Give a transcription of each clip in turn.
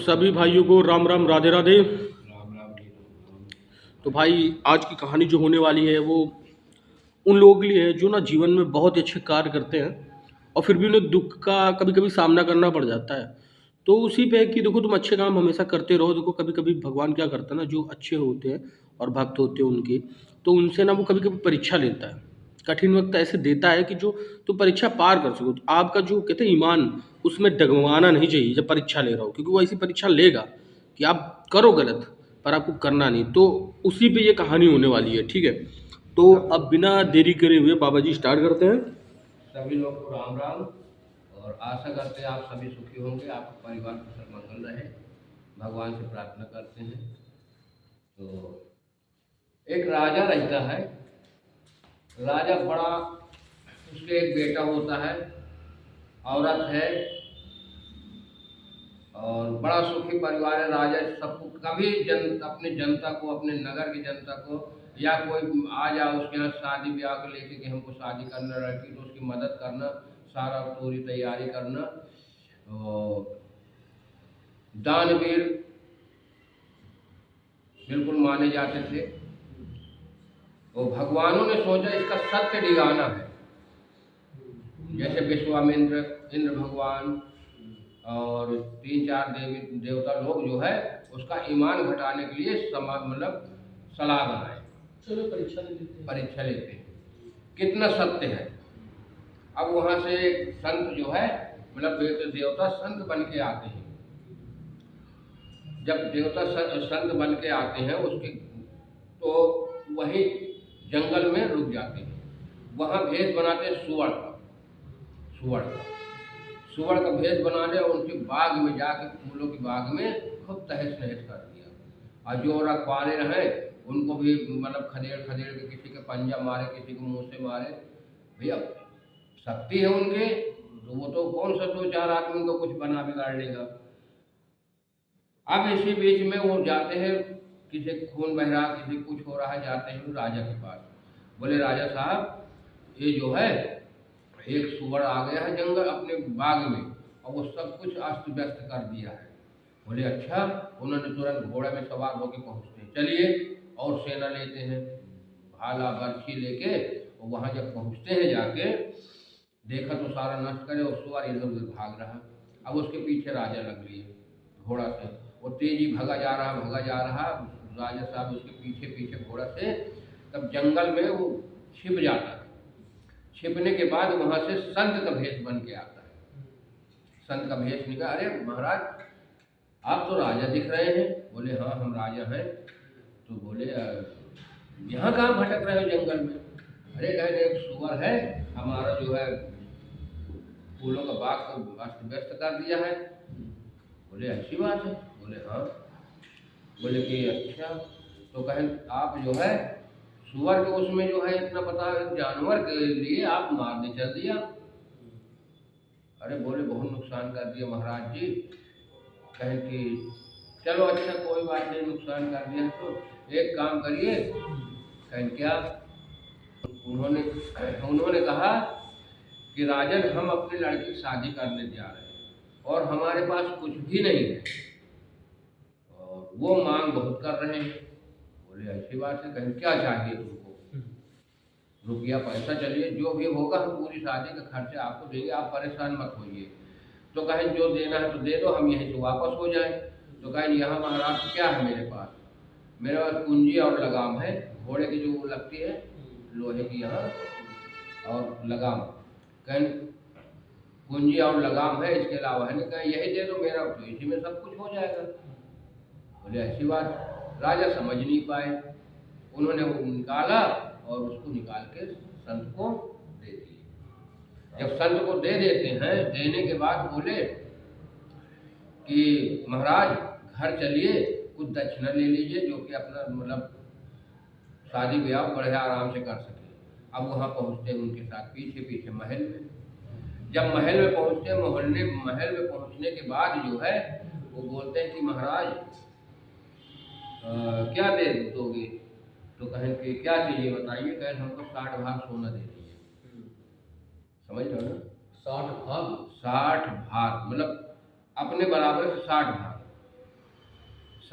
सभी भाइयों को राम राम राधे राधे। राम राम जी। तो भाई आज की कहानी जो होने वाली है वो उन लोगों के लिए है जो ना जीवन में बहुत ही अच्छे कार्य करते हैं और फिर भी उन्हें दुख का कभी कभी सामना करना पड़ जाता है। तो उसी पे है कि देखो तुम अच्छे काम हमेशा करते रहो। देखो कभी कभी भगवान क्या करता है ना, जो अच्छे होते हैं और भक्त होते हैं उनके, तो उनसे ना वो कभी कभी परीक्षा लेता है। कठिन वक्त ऐसे देता है कि जो तुम परीक्षा पार कर सको। तो आपका जो कहते हैं ईमान, उसमें डगमगाना नहीं चाहिए जब परीक्षा ले रहा हो, क्योंकि वो ऐसी परीक्षा लेगा कि आप करो गलत पर आपको करना नहीं। तो उसी पे ये कहानी होने वाली है, ठीक है। तो अब बिना देरी करे हुए बाबा जी स्टार्ट करते हैं। सभी लोग को राम राम। और आशा करते हैं आप सभी सुखी होंगे, आपका परिवार कुशल मंगल रहे, भगवान से प्रार्थना करते हैं। तो एक राजा रहता है। राजा बड़ा, उसके एक बेटा होता है, औरत है, और बड़ा सुखी परिवार है। राजा सबको कभी अपने जनता को, अपने नगर की जनता को, या कोई आ जाए उसके यहाँ शादी ब्याह को लेके कि हमको शादी करना, लड़की तो उसकी मदद करना, सारा पूरी तैयारी करना। और दानवीर बिल्कुल माने जाते थे। और भगवानों ने सोचा इसका सत्य दिखाना है। जैसे विश्वामित्र, इंद्र भगवान और 3-4 देवी देवता लोग जो है उसका ईमान घटाने के लिए मतलब सलाह बनाए। चलो परीक्षा लेते हैं कितना सत्य है। अब वहाँ से एक संत जो है, मतलब देवता संत बन के आते हैं। जब देवता संत बन के आते हैं उसके, तो वही जंगल में रुक जाते हैं। वहाँ भेष बनाते हैं सुअर का। सुअर का भेष बना ले और उनके बाग में जाके, फूलों की बाग में खूब तहस नहस कर दिया। और जो रखवाले रहे उनको भी मतलब खदेड़ खदेड़ के किसी के पंजा मारे, किसी को मुंह से मारे। भैया शक्ति है उनके, तो वो तो कौन सा 2-4 आदमी को कुछ बना बिगाड़ लेगा। अब इसी बीच में वो जाते हैं, किसी खून बह रहा, किसी कुछ हो रहा है, जाते हैं राजा के पास। बोले राजा साहब, ये जो है एक सुअर आ गया है जंगल अपने बाग में और वो सब कुछ अस्त व्यस्त कर दिया है। बोले अच्छा। उन्होंने तुरंत घोड़े में सवार होकर पहुंचते हैं, चलिए, और सेना लेते हैं, भाला बर्छी लेके। और वहां जब पहुंचते हैं, जाके देखा तो सारा नष्ट करे और सुअर इधर उधर भाग रहा। अब उसके पीछे राजा लग लिए घोड़ा से, वो तेजी भगा जा रहा। राजा साहब उसके पीछे पीछे घोड़ा से। तब जंगल में वो छिप जाता है। छिपने के बाद वहां से संत का भेष बन के आता है। संत का भेष निकाला। अरे महाराज, आप तो राजा दिख रहे हैं। बोले हाँ, हम राजा हैं। तो बोले यहाँ कहाँ भटक रहे हो जंगल में? अरे कहे एक सुअर है हमारा, जो है फूलों का बाग को अस्त व्यस्त कर दिया है। बोले अच्छी बात है। बोले हाँ। बोले कि अच्छा, तो कहें आप जो है सुअर के उसमें जो है इतना बता, जानवर के लिए आप मारने चल दिया। अरे बोले बहुत नुकसान कर दिया महाराज जी। कहें कि चलो अच्छा कोई बात नहीं, नुकसान कर दिया तो एक काम करिए। कहें क्या? उन्होंने उन्होंने कहा कि राजन, हम अपनी लड़की की शादी करने जा रहे हैं और हमारे पास कुछ भी नहीं है और वो मांग बहुत कर रहे हैं। बोले ऐसी बात है? कहें क्या चाहिए तुमको? रुपया पैसा, चलिए जो भी होगा हम पूरी शादी का खर्चा आपको देंगे, आप परेशान मत होइए। तो कहें जो देना है तो दे दो, हम यहीं से वापस हो जाएं। तो कहें यहाँ महाराज क्या है मेरे पास? मेरे पास कुंजी और लगाम है, घोड़े की जो लगती है लोहे की यहाँ, और लगाम। कहें कुंजी और लगाम है, इसके अलावा है नहीं। कहें यही दे दो मेरा, तो इसी में सब कुछ हो जाएगा। बोले ऐसी बात? राजा समझ नहीं पाए। उन्होंने वो निकाला और उसको निकाल के संत को दे दिए। जब संत को दे देते हैं, देने के बाद बोले कि महाराज घर चलिए, कुछ दक्षिणा ले लीजिए, जो कि अपना मतलब शादी ब्याह बढ़िया आराम से कर सके। अब वहाँ पहुँचते हैं उनके साथ पीछे पीछे महल में। जब महल में पहुँचते हैं, महल में पहुँचने के बाद जो है वो बोलते हैं कि महाराज क्या दे दोगे? तो कहें कि क्या चाहिए बताइए। कहें हमको 60 भाग सोना दे दीजिए। समझ लो ना, 60 भाग मतलब अपने बराबर से 60 भाग।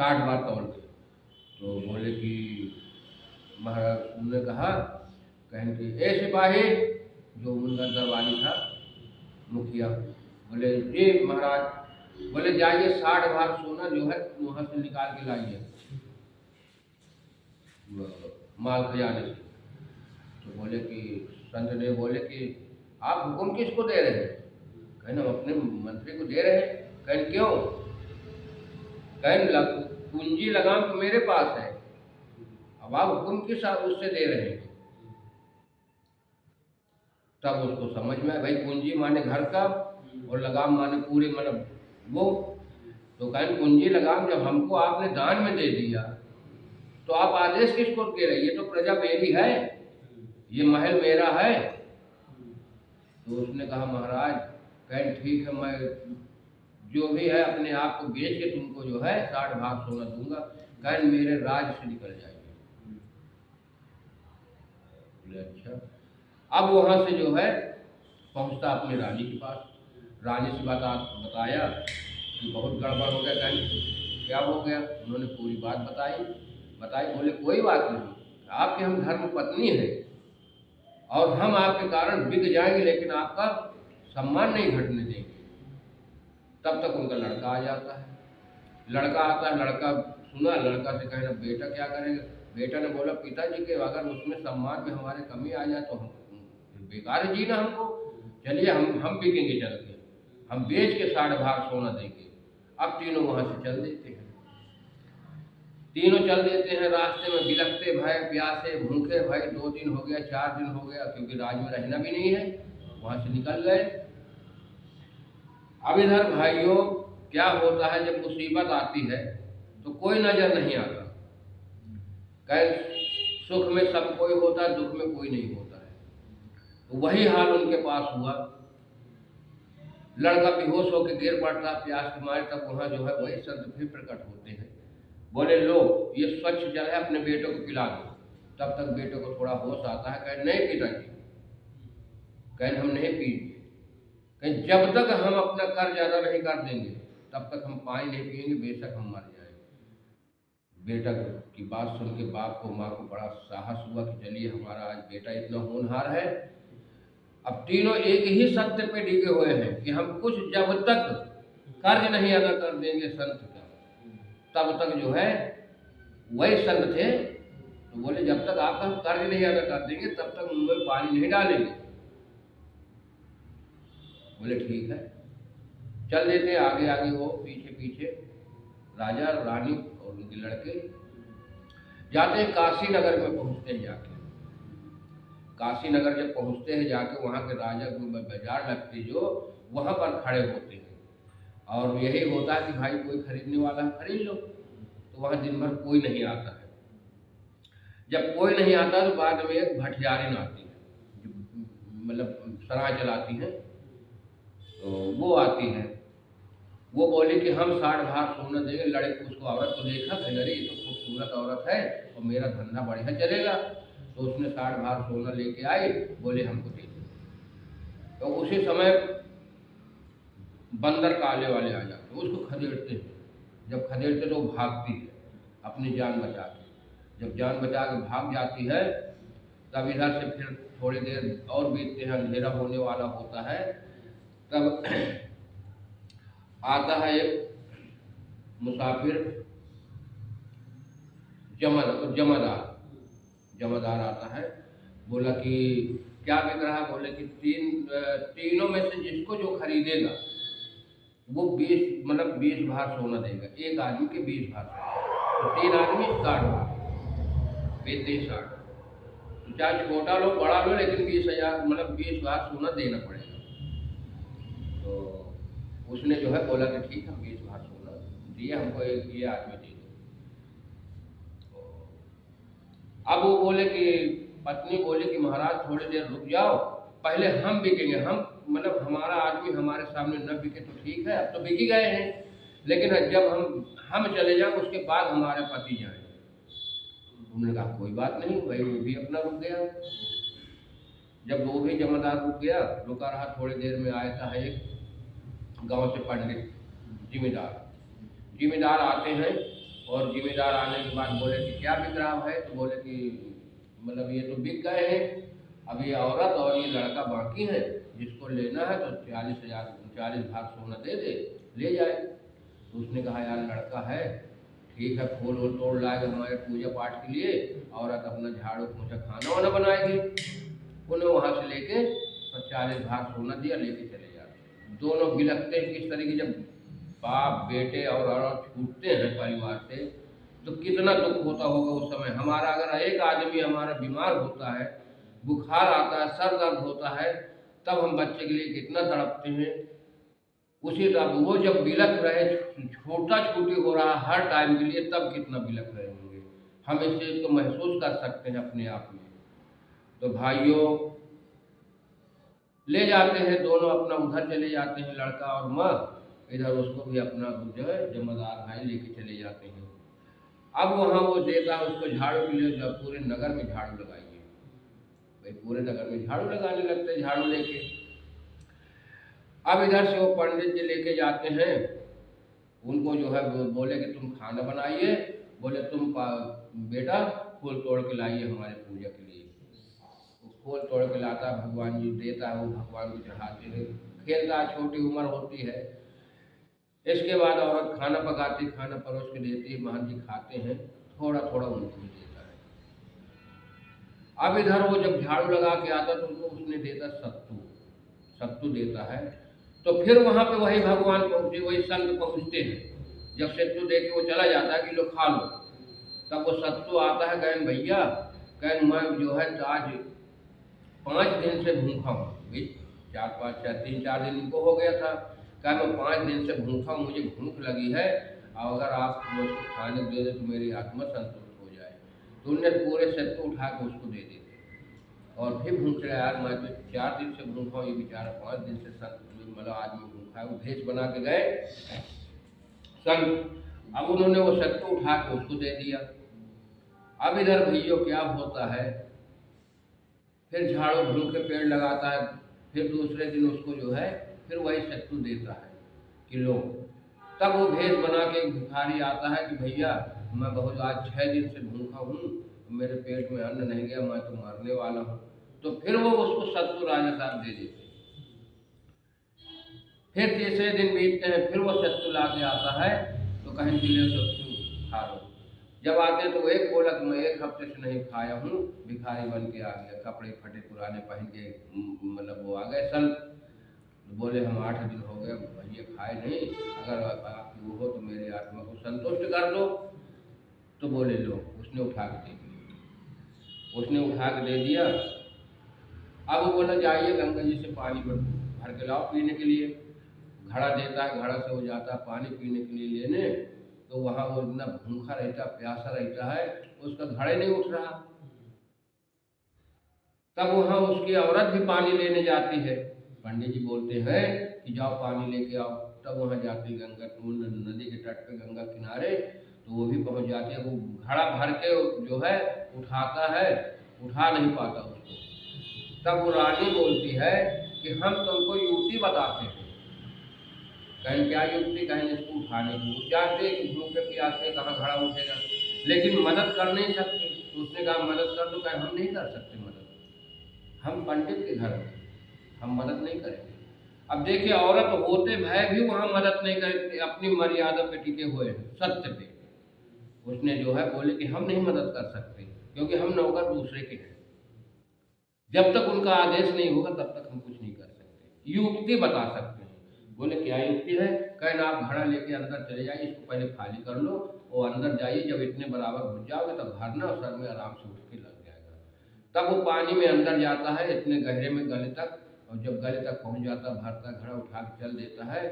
60 बार तौल के। तो बोले कि महाराज उन्होंने कहा, कहें कि ए सिपाही, जो उनका दरबारी था मुखिया, बोले जी महाराज, बोले जाइए 60 बार सोना जो है वहाँ से निकाल के लाइए माल खजाने से। तो बोले कि संत देव बोले कि आप हुक्म किसको दे रहे हैं? कहें हम अपने मंत्री को दे रहे हैं। कहें क्यों? कहें पूंजी लगाम तो मेरे पास है, अब आप हुक्म किस उससे दे रहे हैं? तब उसको समझ में आया भाई पूंजी माने घर का और लगाम माने पूरे मतलब वो। तो कहें पूंजी लगाम जब हमको आपने दान में दे दिया तो आप आदेश किसको दे रहे? ये तो प्रजा मेरी है, ये महल मेरा है। तो उसने कहा महाराज, कहें ठीक है, मैं जो भी है अपने आप को बेच के तुमको जो है 60 भाग सोना दूंगा। कहें मेरे राज्य से निकल जाएंगे। बोले अच्छा। अब वहां से जो है पहुंचता अपने रानी के पास, रानी से बताया कि बहुत गड़बड़ हो गया। कहें क्या हो गया? उन्होंने पूरी बात बताई। बोले कोई बात नहीं, आपके हम धर्म पत्नी हैं और हम आपके कारण बिक जाएंगे, लेकिन आपका सम्मान नहीं घटने देंगे। तब तक उनका लड़का आ जाता है। लड़का आता है, लड़का सुना, लड़का से कहना बेटा क्या करेगा? बेटा ने बोला पिताजी के अगर उसमें सम्मान में हमारे कमी आ जाए तो हम बेकार है जीना हमको। चलिए हम बिकेंगे, चल के हम बेच के 60 भाग सोना देंगे। अब तीनों वहां से चल देते हैं। तीनों चल देते हैं, रास्ते में बिलखते भय, प्यासे, भूखे भय, 2 दिन हो गया, 4 दिन हो गया, क्योंकि राज में रहना भी नहीं है। वहां से निकल गए। अब इधर भाइयों क्या होता है, जब मुसीबत आती है तो कोई नजर नहीं आता। कहीं सुख में सब कोई होता है, दुख में कोई नहीं होता है। तो वही हाल उनके पास हुआ। लड़का बेहोश होकर गिर पड़ता प्यास के मारे। तब वहां जो है वही संत फिर प्रकट होते हैं। बोले लो ये स्वच्छ जल है, अपने बेटे को पिला दो। तब तक बेटे को थोड़ा होश आता है। कहें नहीं पिताजी, कहें हम नहीं पिएंगे। कहें जब तक हम अपना कर्ज अदा नहीं कर देंगे तब तक हम पानी नहीं पिएंगे, बेशक हम मर जाएंगे। बेटा की बात सुन के बाप को माँ को बड़ा साहस हुआ कि चलिए हमारा आज बेटा इतना होनहार है। अब तीनों एक ही सत्य पे डिगे हुए हैं कि हम कुछ जब तक कर्ज नहीं अदा कर देंगे संत का, तब तक जो है वही संत थे। तो बोले जब तक आपका हम कर्ज नहीं अदा कर देंगे तब तक मुंह में पानी नहीं डालेंगे। बोले ठीक है। चल देते आगे आगे, वो पीछे पीछे राजा रानी और उनके लड़के जाते हैं। काशी नगर में पहुंचते हैं। जाके काशी नगर जब पहुंचते हैं, जाके वहाँ के राजा को बाजार लगती जो वहाँ पर खड़े होते हैं। और यही होता है कि भाई कोई खरीदने वाला है, खरीद लो। तो वहाँ दिन भर कोई नहीं आता है। जब कोई नहीं आता तो बाद में एक भटियारिन आती है, मतलब सराय चलाती है। तो वो आती है, वो बोली कि हम 60 भाग सोना देंगे। लड़के उसको औरत को देखा, कह अरे ये तो खूबसूरत औरत है और मेरा धंधा बढ़िया चलेगा। तो उसने 60 भाग सोना लेके आई, बोले हमको दे दो। तो उसी समय बंदर काले वाले आ जाते, उसको खदेड़ते हैं। जब खदेड़ते तो वो भागती है अपनी जान बचा के। जब जान बचा के भाग जाती है तब इधर से फिर थोड़ी देर और बीतते हैं, अंधेरा होने वाला होता है। तब आता है एक मुसाफिर जमादार आता है। बोला कि क्या बिक रहा है? बोले कि तीनों में से जिसको जो खरीदेगा वो 20 भार सोना देगा। एक आदमी के 20 भार सोना, तो 3 आदमी 60 भार, 60। तो चाहे छोटा लो बड़ा लो, लेकिन 20,000 मतलब 20 भार सोना देना पड़ेगा। तो उसने जो है बोला कि ठीक है 20 भार सोना दिए, हमको ये आदमी दे दो। अब वो बोले कि पत्नी बोली कि महाराज थोड़ी देर रुक जाओ, पहले हम बिकेंगे। हम मतलब हमारा आदमी हमारे सामने न बिके तो ठीक है, अब तो बिक ही गए हैं, लेकिन जब हम चले जाएं उसके बाद हमारे पति जाएं। उन्होंने कहा कोई बात नहीं भाई। वो भी अपना रुक गया। जब वो भी जमादार रुका रहा, थोड़ी देर में आया है एक गांव से पंडित जिम्मेदार आते हैं और जिम्मेदार आने के बाद बोले कि क्या बिक रहा है, तो बोले कि मतलब ये तो बिक गए हैं, अब ये औरत और ये लड़का बाकी है, जिसको लेना है तो 40,000 40 भाग सोना दे दे, ले जाए। तो उसने कहा यार लड़का है, ठीक है, फूल वूल तोड़ लाएगा हमारे पूजा पाठ के लिए, औरत अपना झाड़ू पोछा खाना वाना बनाएगी। उन्हें वहाँ से लेके 40 भाग सोना दिया, लेके चले जाते। दोनों बिलखते हैं किस तरीके, जब बाप बेटे और औरत छूटते हैं परिवार से तो कितना दुख होता होगा उस समय। हमारा अगर एक आदमी हमारा बीमार होता है, बुखार आता है, सर दर्द होता है, तब हम बच्चे के लिए कितना तड़पते हैं। उसी तरह वो जब बिलख रहे, छोटा छूटी हो रहा हर टाइम के लिए, तब कितना बिलख रहे होंगे। हम इस चीज़ को महसूस कर सकते हैं अपने आप में। तो भाइयों, ले जाते हैं दोनों, अपना उधर चले जाते हैं लड़का और माँ, इधर उसको भी अपना जो है जमादार भाई लेके चले जाते हैं। अब वहाँ वो देता है उसको झाड़ू के लिए, जब पूरे नगर में झाड़ू लगाइए, भाई पूरे नगर में झाड़ू लगाने लगते हैं झाड़ू लेके। अब इधर से वो पंडित जी लेके जाते हैं, उनको जो है बोले कि तुम खाना बनाइए, बोले तुम बेटा फूल तोड़ के लाइए हमारे पूजा के लिए। वो फूल तोड़ के लाता है, भगवान जी देता है, वो भगवान को चढ़ाते हैं, खेलता है, छोटी उम्र होती है। इसके बाद औरत खाना पकाती, खाना परोस के देती है, महंत जी खाते हैं, थोड़ा थोड़ा उनको भी देता है। अब इधर वो जब झाड़ू लगा के आता तो उनको उसने देता सत्तू, सत्तू देता है। तो फिर वहाँ पे वही भगवान पहुँचे, वही संत पहुँचते हैं। जब सत्तू दे के वो चला जाता है कि लो खा लो, तब वो सत्तू आता है, कहें भैया, कहें मैं जो है आज 5 दिन से भूखा हूँ। भाई 3-4 दिन इनको हो गया था, कहा मैं 5 दिन से भूखा हूँ, मुझे भूख लगी है, और अगर आप मुझको खाने दे दे तो मेरी आत्मा संतुष्ट हो जाए। तो उनने पूरे सत्तू उठा के उसको दे देते। और फिर भूख रहा यार, मैं तो 4 दिन से भूखा हूँ, ये बेचारा 5 दिन से मतलब आदमी भूखा है। वो भेष बना के गए संत, अब उन्होंने वो सत्तू उठा के उसको दे दिया। अब इधर भैया क्या होता है, फिर झाड़ू भून के पेड़ लगाता है, फिर दूसरे दिन उसको जो है फिर वही सत्तू देता है कि लो। तब वो भेष बना के एक भिखारी आता है कि भैया मैं बहुत आज 6 दिन से भूखा हूँ, मेरे पेट में अन्न नहीं गया, मैं तो मरने वाला हूँ। तो फिर वो उसको सत्तू राजा साहब दे देते। फिर तीसरे दिन बीतते हैं, फिर वो सत्तू ला के आता है, तो कहीं ले सत्तू खा लो। जब आते हैं तो एक बोला कि मैं 1 हफ्ते से नहीं खाया हूँ, भिखारी बन के आ गया, कपड़े फटे पुराने पहन के, मतलब वो आ गए संत। बोले हम 8 दिन हो गए भैया खाए नहीं, अगर आपकी वो हो तो मेरी आत्मा को संतुष्ट कर दो। तो बोले लो, उसने उठा के दे दिया, उसने उठा के दे दिया। अब वो बोला जाइए गंगा जी से पानी भर के लाओ पीने के लिए। घड़ा देता है, घड़ा से हो जाता है पानी पीने के लिए लेने। तो वहाँ वो इतना भूखा रहता, प्यासा रहता है, उसका घड़े नहीं उठ रहा। तब वहाँ उसकी औरत भी पानी लेने जाती है। पंडित जी बोलते हैं कि जाओ पानी लेके आओ। तब वहाँ जाती गंगा नदी के तट पे, गंगा किनारे, तो वो भी पहुँच जाती है। वो घड़ा भर के जो है उठाता है, उठा नहीं पाता उसको। तब वो रानी बोलती है कि हम तुमको युक्ति बताते हैं। कहीं क्या युक्ति, कहीं इसको उठाने की। वो जानते हैं कि भूखे प्यासे कहाँ घड़ा उठेगा, लेकिन मदद कर नहीं सकते। तो उसने कहा मदद कर दो, कहीं हम नहीं कर सकते मदद, हम पंडित के घर में, हम मदद नहीं करेंगे। अब देखिए औरत होते भय भी वहाँ मदद नहीं करते, अपनी मर्यादा पे टिके हुए हैं, सत्य पे। उसने जो है बोले कि हम नहीं मदद कर सकते, क्योंकि हम नौकर दूसरे के हैं, जब तक उनका आदेश नहीं होगा तब तक हम कुछ नहीं कर सकते। युक्ति बता सकते हैं। बोले क्या युक्ति है, कहना आप घड़ा लेके अंदर चले जाइए, इसको पहले खाली कर लो, और अंदर जाइए, जब इतने बराबर घुस जाओगे तब भरना, और सर में आराम से उठ के लग जाएगा। तब वो पानी में अंदर जाता है, इतने गहरे में गले तक, और जब गले तक पहुंच जाता है, भरता घड़ा उठा के चल देता है।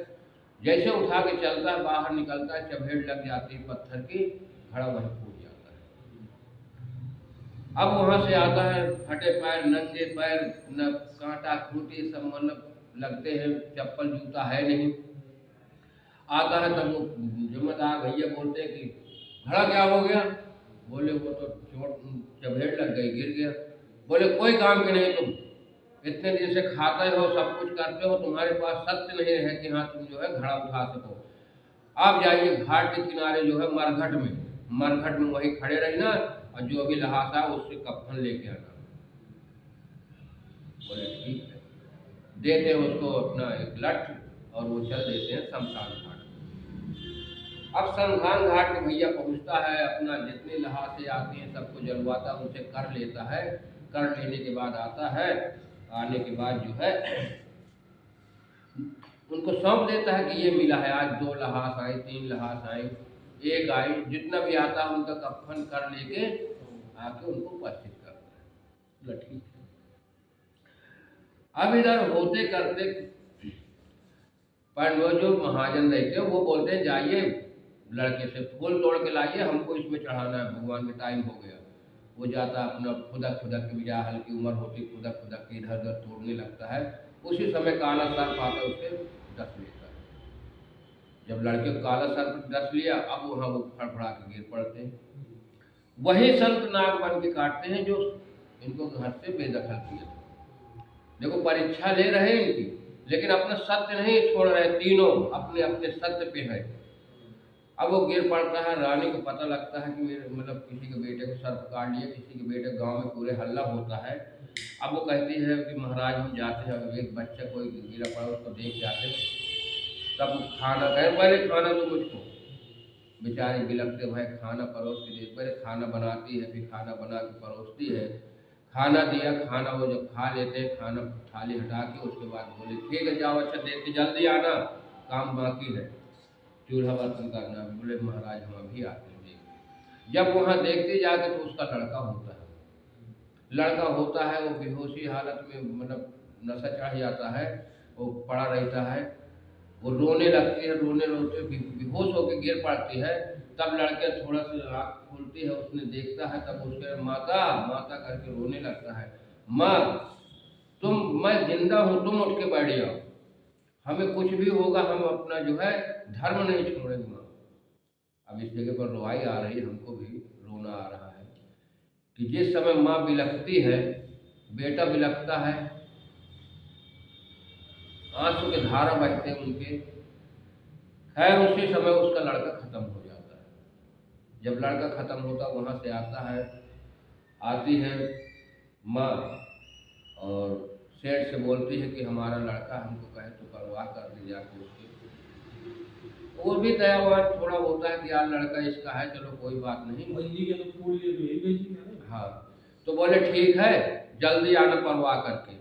जैसे उठा के चलता है, बाहर निकलता है, चबेड़ लग जाती है पत्थर की, घड़ा वहीं फूट जाता है। अब वहां से आता है, फटे पैर, नंगे पैर, न कांटा खूंटी सब मतलब लगते हैं, चप्पल जूता है नहीं। आता है तब वो जिम्मेदार भैया बोलते हैं कि घड़ा क्या हो गया। बोले वो तो चोट, चबेड़ लग गई, गिर गया। बोले कोई काम के नहीं, तुम इतने दिन से खाते हो, सब कुछ करते हो, तुम्हारे पास सत्य नहीं है कि हाँ तुम जो है घड़ा उठा सको। आप जाइए घाट के किनारे जो है मरघट में, मरघट में वहीं खड़े रहना और जो भी लहास आए उससे कफन लेके आना। बोले ठीक है। देते हैं उसको अपना एक लठ और वो चल देते हैं शमशान घाट। अब शमशान घाट में भैया पहुंचता है, अपना जितने लहासे आते हैं सबको जलवाता, उनसे कर लेता है। कर लेने के बाद आता है, आने के बाद जो है उनको सौंप देता है कि ये मिला है, आज 2 लहास आए, 3 लहास आए, 1 आई, जितना भी आता है उनका कफन कर लेके आके उनको उपस्थित करता है। बोला ठीक है। अब इधर होते करते पर वो जो महाजन रहते हैं वो बोलते हैं जाइए लड़के से फूल तोड़ के लाइए, हमको इसमें चढ़ाना है, भगवान के टाइम हो गया। वो जाता अपना खुदक खुदक के, बिजा हल्की उम्र होती, खुदक खुदक के इधर उधर तोड़ने लगता है। उसी समय काला सर्प आता उसे डस लेता है। जब लड़के को काला सर्प डस लिया, अब वहाँ वो फड़फड़ा के गिर पड़ते हैं। वही संत नाग बन के काटते हैं जो इनको घर से बेदखल किया था। देखो परीक्षा ले रहे हैं इनकी, लेकिन अपना सत्य नहीं छोड़ रहे, तीनों अपने अपने सत्य पे है। अब वो गिर पड़ता है, रानी को पता लगता है कि मेरे मतलब किसी के बेटे को सर्प काट लिया, किसी के बेटे गांव में पूरे हल्ला होता है। अब वो कहती है कि महाराज हम जाते हैं, एक बच्चा कोई गिरा पड़ा उसको देख जाते हैं, तब खाना कहे पहले खाना दो मुझको। बेचारी बिलखते भाई खाना परोस के दे, पहले खाना बनाती है, फिर खाना बना के परोसती है। खाना दिया, खाना वो जब खा लेते हैं, खाना थाली हटा के उसके बाद बोले ठीक है जाओ, अच्छा देख के जल्दी आना, काम बाकी है, चूल्हा बर्तन करना। बोले महाराज हम अभी आते हैं। देखते जब वहाँ देखते जाके तो उसका लड़का होता है। लड़का होता है, वो बेहोशी हालत में मतलब नशा चढ़ जाता है, वो पड़ा रहता है, वो रोने लगती है, रोने रोते बेहोश होकर गिर पड़ती है। तब लड़के थोड़ा सा आँख खुलती है, उसने देखता है, तब उसके माता माता करके रोने लगता है, माँ तुम, मैं जिंदा हूँ, तुम उठ के बैठ जाओ, हमें कुछ भी होगा हम अपना जो है धर्म नहीं छोड़ेंगे माँ। अब इस जगह पर रोआई आ रही है, हमको भी रोना आ रहा है कि जिस समय माँ बिलखती है, बेटा बिलखता है, आंसू के धारा बहते हैं उनके। खैर उसी समय उसका लड़का खत्म हो जाता है। जब लड़का खत्म होता वहाँ से आता है, आती है माँ और सेठ से बोलती है कि हमारा लड़का हमको कहे तो परवाह कर दी जाके उसके। वो भी दयावान थोड़ा होता है कि यार लड़का इसका है, चलो कोई बात नहीं। हाँ, तो बोले ठीक है जल्दी आना परवाह करके।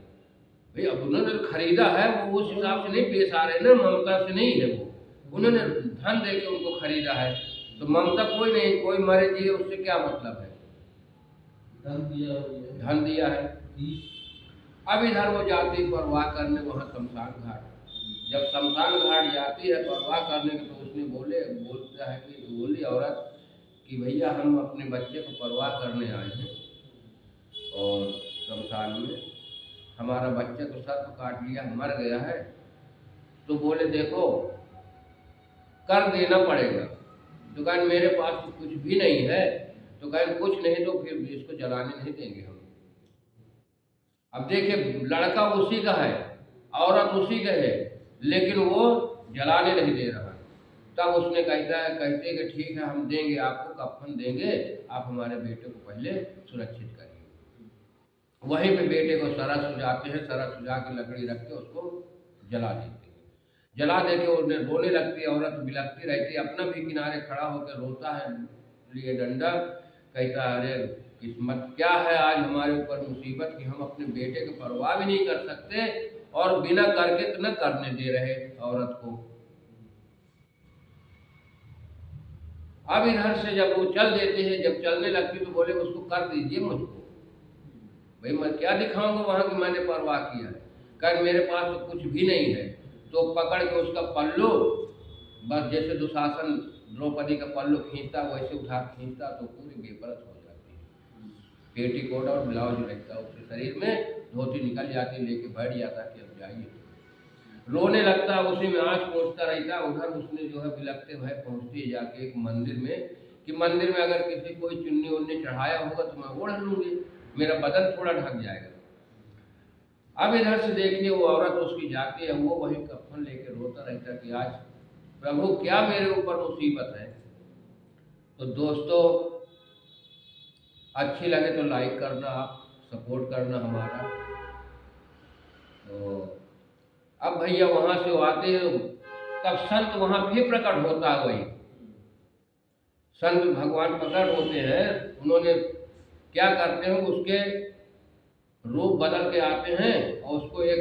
भाई अब उन्होंने खरीदा है, वो उस हिसाब से नहीं पेश आ रहे ना, ममता से नहीं है, वो उन्होंने धन दे के उनको खरीदा है, तो ममता कोई नहीं, कोई मरे जिए उससे क्या मतलब है, धन दिया है। अब इधर वो जाती परवाह करने वहाँ शमशान घाट। जब शमशान घाट जाती है परवाह करने के, तो उसने बोलता है कि बोली औरत कि भैया हम अपने बच्चे को परवाह करने आए हैं और शमशान में हमारा बच्चा तो सर्प काट लिया, मर गया है। तो बोले देखो कर देना पड़ेगा। तो कहें मेरे पास तो कुछ भी नहीं है। तो कहें कुछ नहीं तो फिर इसको जलाने नहीं देंगे हम। अब देखिए लड़का उसी का है, औरत उसी का है, लेकिन वो जलाने नहीं दे रहा। तब उसने कहते कि ठीक है हम देंगे आपको, कफन देंगे, आप हमारे बेटे को पहले सुरक्षित करिए। वहीं पे बेटे को सरा सुझाते हैं, सरा सुझा के लकड़ी रख के उसको जला देते हैं। जला दे के उन्हें रोने लगती है, औरत बिलखती रहती है, अपना भी किनारे खड़ा होकर रोता है लिए डंडा, कहता है अरे किस्मत क्या है आज हमारे ऊपर मुसीबत कि हम अपने बेटे की परवाह भी नहीं कर सकते और बिना करके तो न करने दे रहे औरत को। अब इधर से जब वो चल देते हैं, जब चलने लगती तो बोले उसको कर दीजिए मुझको, भाई मैं क्या दिखाऊंगा वहां की मैंने परवाह किया है। कर मेरे पास तो कुछ भी नहीं है। तो पकड़ के उसका पल्लू, बस जैसे दुशासन द्रौपदी का पल्लू खींचता वैसे उठा खींचता तो पूरी बेपरत हो जाती है। पेटीकोट और ब्लाउज रहता है उसके शरीर में, धोती निकल जाती, लेके बैठ जाता कि अब जाइए। रोने लगता है, उसी में आँच पहुँचता रहता है। उधर उसने जो है बिलखते भय पहुँचती है जाके एक मंदिर में, कि मंदिर में अगर किसी कोई चुन्नी उन्नी चढ़ाया होगा तो मैं ओढ़ लूँगी, मेरा बदन थोड़ा ढक जाएगा। अब इधर से देखिए वो औरत उसकी जाती है, वो वही कफन लेके रोता रहता कि आज प्रभु क्या मेरे ऊपर मुसीबत है। तो दोस्तों, अच्छी लगे तो लाइक करना, आप सपोर्ट करना हमारा। तो अब भैया वहाँ से वो आते हैं, तब संत वहाँ फिर प्रकट होता है। वही संत भगवान प्रकट होते हैं, उन्होंने क्या करते हैं, उसके रूप बदल के आते हैं और उसको एक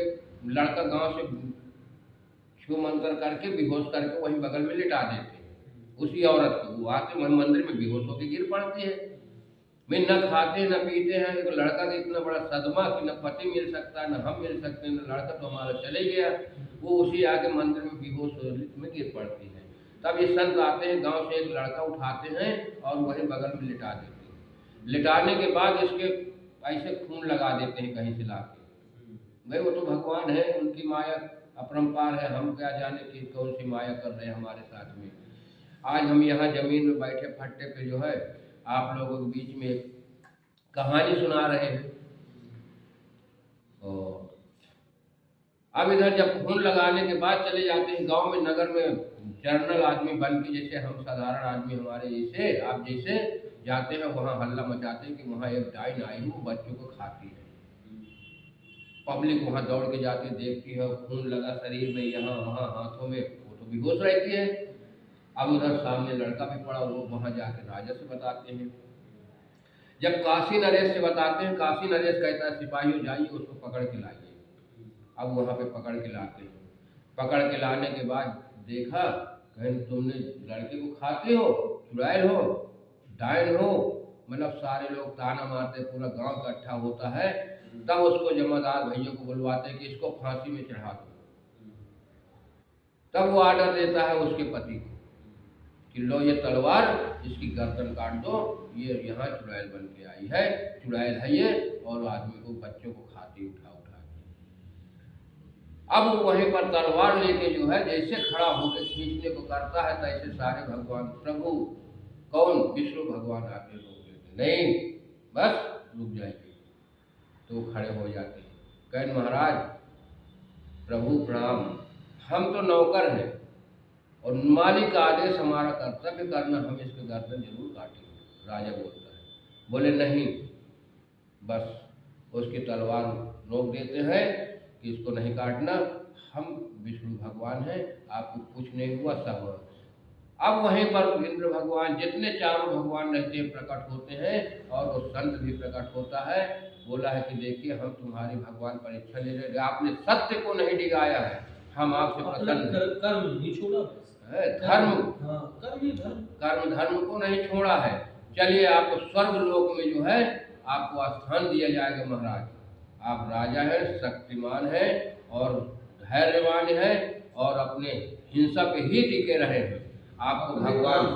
लड़का गांव से छू मंतर करके बेहोश करके वहीं बगल में लिटा देते हैं उसी औरत को। वो आके वहीं मंदिर में बेहोश होकर गिर पड़ती है। मैं न खाते न पीते हैं, एक लड़का का इतना बड़ा सदमा कि न पति मिल सकता न हम मिल सकते हैं, न लड़का तो हमारा चले गया। वो उसी आके मंदिर में बेहोश में गिर पड़ती है। तब ये संत आते हैं, गांव से एक लड़का उठाते हैं और वहीं बगल में लिटा देते हैं। लिटाने के बाद इसके ऐसे खून लगा देते हैं कहीं से लाके। भाई वो तो भगवान है, उनकी माया अपरंपार है, हम क्या जाने कि कौन सी माया कर रहे हैं हमारे साथ में। आज हम यहाँ जमीन में बैठे फट्टे पे जो है आप लोगों के बीच में एक कहानी सुना रहे हैं। और अब इधर जब खून लगाने के बाद चले जाते हैं गांव में, नगर में जर्नल आदमी बन के, जैसे हम साधारण आदमी हमारे जैसे आप जैसे जाते हैं, वहाँ हल्ला मचाते हैं कि वहाँ एक डाइन आई है, वो बच्चों को खाती है। पब्लिक वहाँ दौड़ के जाती देखती है, खून लगा शरीर में, यहाँ वहाँ हाथों में, वो तो बेहोश रहती है। अब उधर सामने लड़का भी पड़ा, वो वहाँ जाके राजा से बताते हैं। जब काशी नरेश से बताते हैं, काशी नरेश कहता है सिपाहियों जाइए उसको पकड़ के लाइए। अब वहाँ पे पकड़ के लाते हैं। पकड़ के लाने के बाद देखा, कहीं तुमने लड़के को खाते हो, चुड़ैल हो, डायन हो, मतलब सारे लोग ताना मारते, पूरा गांव इकट्ठा होता है। तब उसको जमादार भैया को बुलवाते कि इसको फांसी में चढ़ा दो। तब वो आर्डर देता है उसके पति को कि लो ये तलवार, इसकी गर्दन काट दो, ये यहाँ चुड़ैल बन के आई है, चुड़ैल है ये, और आदमी को बच्चों को खाती उठा उठा के। अब वो वहीं पर तलवार लेके जो है जैसे खड़ा होकर खींचने को करता है, तैसे सारे भगवान प्रभु कौन विष्णु भगवान आके रोक लेते, नहीं बस रुक जाइए। तो खड़े हो जाते हैं, कहें महाराज प्रभु प्रणाम, हम तो नौकर हैं और मालिक का आदेश हमारा कर्तव्य करना, हम इसके गर्दन जरूर काटेंगे। राजा बोलता है, बोले नहीं, बस उसकी तलवार रोक देते हैं कि इसको नहीं काटना, हम विष्णु भगवान हैं, आपको कुछ नहीं हुआ, सब हुआ। अब वहीं पर इंद्र भगवान, जितने चारों भगवान रहते हैं, प्रकट होते हैं और वो संत भी प्रकट होता है। बोला है कि देखिए हम तुम्हारी भगवान परीक्षा ले रहे, आपने सत्य को नहीं डिगाया है, हम आपसे प्रसन्न, कर्म नहीं छोड़ा, धर्म कर्म धर्म को नहीं छोड़ा है। चलिए आपको स्वर्ग लोक में जो है आपको स्थान दिया जाएगा महाराज। आप राजा हैं, शक्तिमान हैं और धैर्यवान हैं और अपने हिंसा पे ही टिके रहे हैं। आपको भगवान,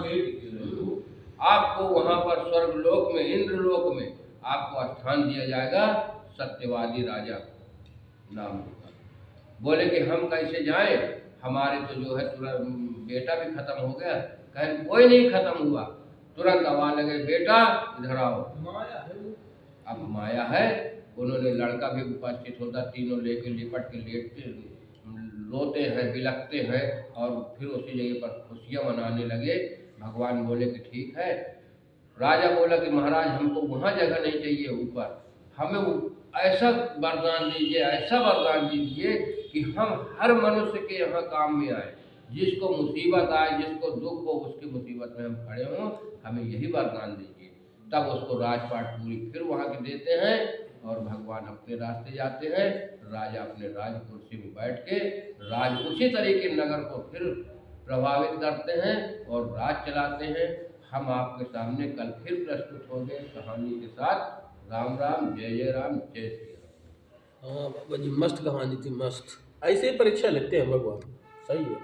आपको वहाँ पर स्वर्ग लोक में, इंद्र लोक में आपको स्थान दिया जाएगा, सत्यवादी राजा नाम होगा। बोले कि हम कैसे जाएं, हमारे तो जो है तुरंत बेटा भी खत्म हो गया। कहें कोई नहीं खत्म हुआ, तुरंत आवाज लगे बेटा इधर आओ। अब माया है, उन्होंने लड़का भी उपस्थित होता, तीनों लेके लिपट के लेटते रोते हैं, बिलखते हैं और फिर उसी जगह पर खुशियाँ मनाने लगे। भगवान बोले कि ठीक है। राजा बोला कि महाराज हमको वहाँ जगह नहीं चाहिए ऊपर, हमें ऐसा वरदान दीजिए, ऐसा वरदान दीजिए कि हम हर मनुष्य के यहाँ काम में आए, जिसको मुसीबत आए, जिसको दुख हो, उसकी मुसीबत में हम खड़े हों, हमें यही वरदान दीजिए। तब उसको राजपाट पूरी फिर वहाँ के देते हैं और भगवान अपने रास्ते जाते हैं। राजा अपने राज कुर्सी में बैठ के राज उसी तरीके नगर को फिर प्रभावित करते हैं और राज चलाते हैं। हम आपके सामने कल फिर प्रस्तुत होंगे कहानी के साथ। राम राम, जय जय राम, जय श्री राम। हाँ बाबा जी, मस्त कहानी थी, मस्त। ऐसे ही परीक्षा लेते हैं भगवान, सही है।